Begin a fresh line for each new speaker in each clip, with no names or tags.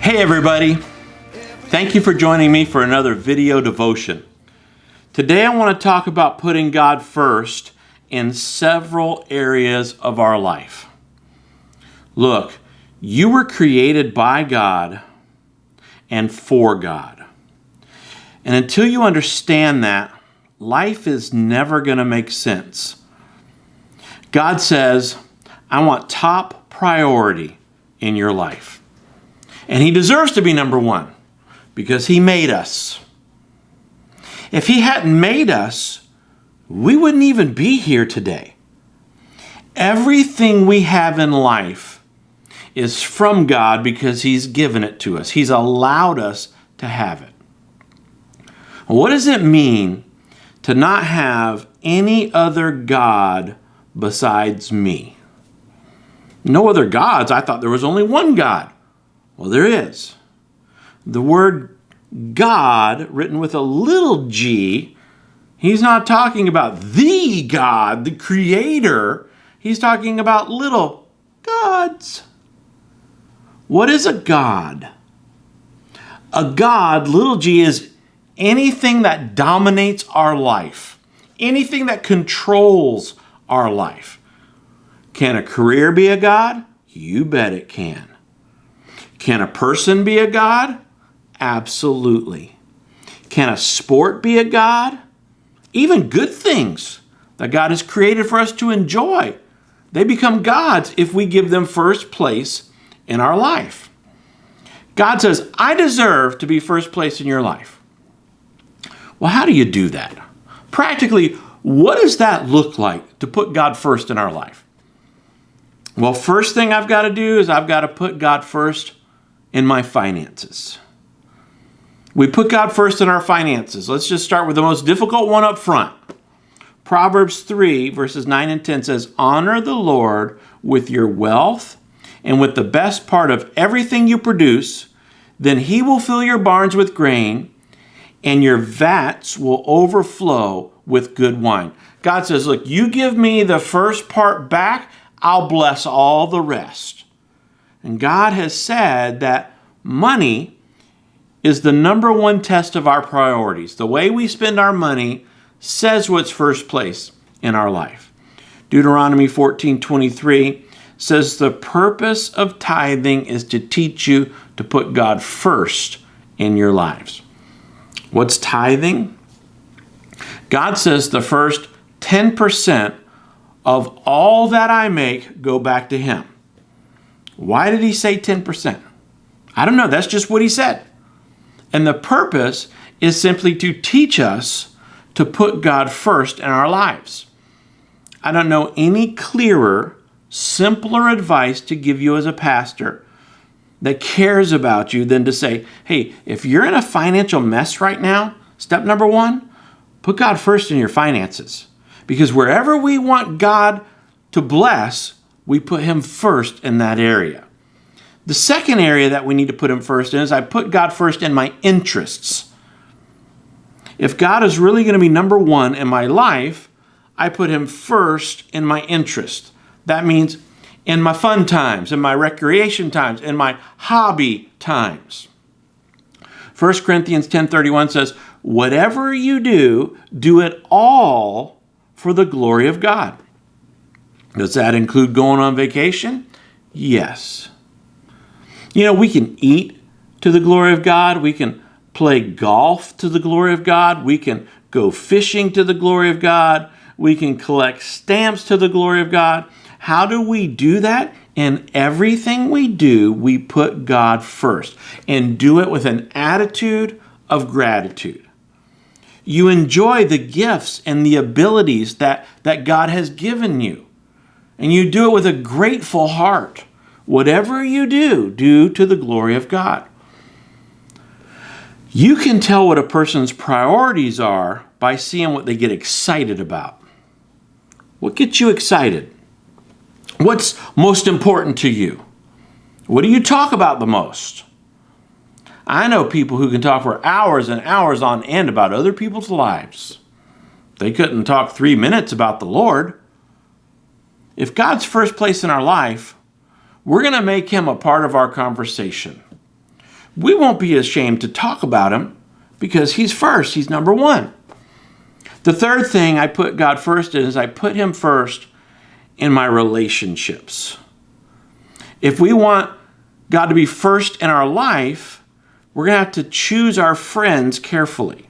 Hey everybody, thank you for joining me for another video devotion. Today I want to talk about putting God first in several areas of our life. Look, you were created by God and for God. And until you understand that, life is never going to make sense. God says, I want top priority in your life. And He deserves to be number one because He made us. If He hadn't made us, we wouldn't even be here today. Everything we have in life is from God because He's given it to us. He's allowed us to have it. What does it mean to not have any other God besides me? No other gods? I thought there was only one God. Well, there is. The word God, written with a little g, He's not talking about the God, the Creator. He's talking about little gods. What is a God? A God, little g, is anything that dominates our life, anything that controls our life. Can a career be a God? You bet it can. Can a person be a God? Absolutely. Can a sport be a God? Even good things that God has created for us to enjoy, they become gods if we give them first place in our life. God says, I deserve to be first place in your life. Well, how do you do that? Practically, what does that look like to put God first in our life? Well, first thing I've got to do is I've got to put God first in my finances. We put God first in our finances. Let's just start with the most difficult one up front. Proverbs 3 verses 9 and 10 says, honor the Lord with your wealth and with the best part of everything you produce. Then He will fill your barns with grain and your vats will overflow with good wine. God says, look, you give me the first part back, I'll bless all the rest. And God has said that money is the number one test of our priorities. The way we spend our money says what's first place in our life. Deuteronomy 14:23 says the purpose of tithing is to teach you to put God first in your lives. What's tithing? God says the first 10% of all that I make go back to Him. Why did He say 10%? I don't know. That's just what He said. And the purpose is simply to teach us to put God first in our lives. I don't know any clearer, simpler advice to give you as a pastor that cares about you than to say, hey, if you're in a financial mess right now, step number one, put God first in your finances. Because wherever we want God to bless, we put Him first in that area. The second area that we need to put Him first in is I put God first in my interests. If God is really going to be number one in my life, I put Him first in my interest. That means in my fun times, in my recreation times, in my hobby times. 1 Corinthians 10:31 says, whatever you do, do it all for the glory of God. Does that include going on vacation? Yes. You know, we can eat to the glory of God. We can play golf to the glory of God. We can go fishing to the glory of God. We can collect stamps to the glory of God. How do we do that? In everything we do, we put God first and do it with an attitude of gratitude. You enjoy the gifts and the abilities that God has given you. And you do it with a grateful heart. Whatever you do, do to the glory of God. You can tell what a person's priorities are by seeing what they get excited about. What gets you excited? What's most important to you? What do you talk about the most? I know people who can talk for hours and hours on end about other people's lives. They couldn't talk 3 minutes about the Lord. If God's first place in our life, we're going to make Him a part of our conversation. we won't be ashamed to talk about him because he's first. He's number one. The third thing I put God first in is I put him first in my relationships. If we want God to be first in our life, we're going to have to choose our friends carefully.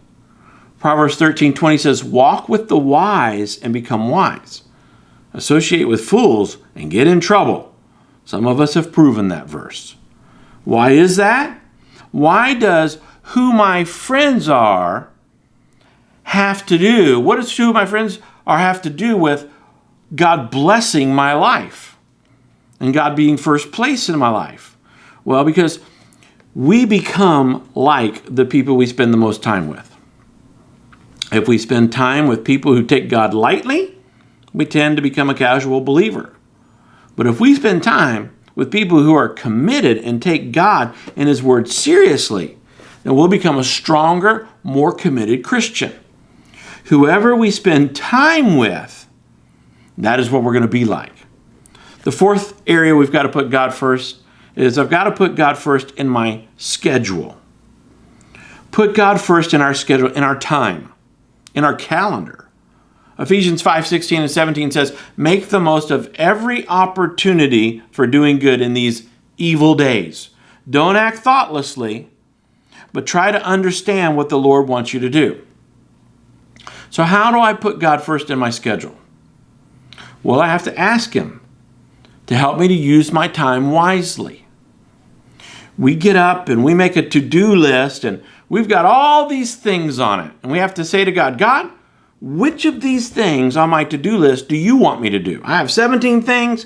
Proverbs 13:20 says, walk with the wise and become wise. Associate with fools and get in trouble. Some of us have proven that verse. Why is that? Why does who my friends are have to do? What does who my friends are have to do with God blessing my life and God being first place in my life? Well, because we become like the people we spend the most time with. If we spend time with people who take God lightly, we tend to become a casual believer. But if we spend time with people who are committed and take God and his word seriously, then we'll become a stronger, more committed Christian. Whoever we spend time with, that is what we're going to be like. The fourth area we've got to put God first is I've got to put God first in my schedule. Put God first in our schedule, in our time, in our calendar. Ephesians 5:16 and 17 says, make the most of every opportunity for doing good in these evil days. Don't act thoughtlessly, but try to understand what the Lord wants you to do. So how do I put God first in my schedule? Well, I have to ask him to help me to use my time wisely. We get up and we make a to-do list and we've got all these things on it. And we have to say to God, God, which of these things on my to-do list do you want me to do? I have 17 things.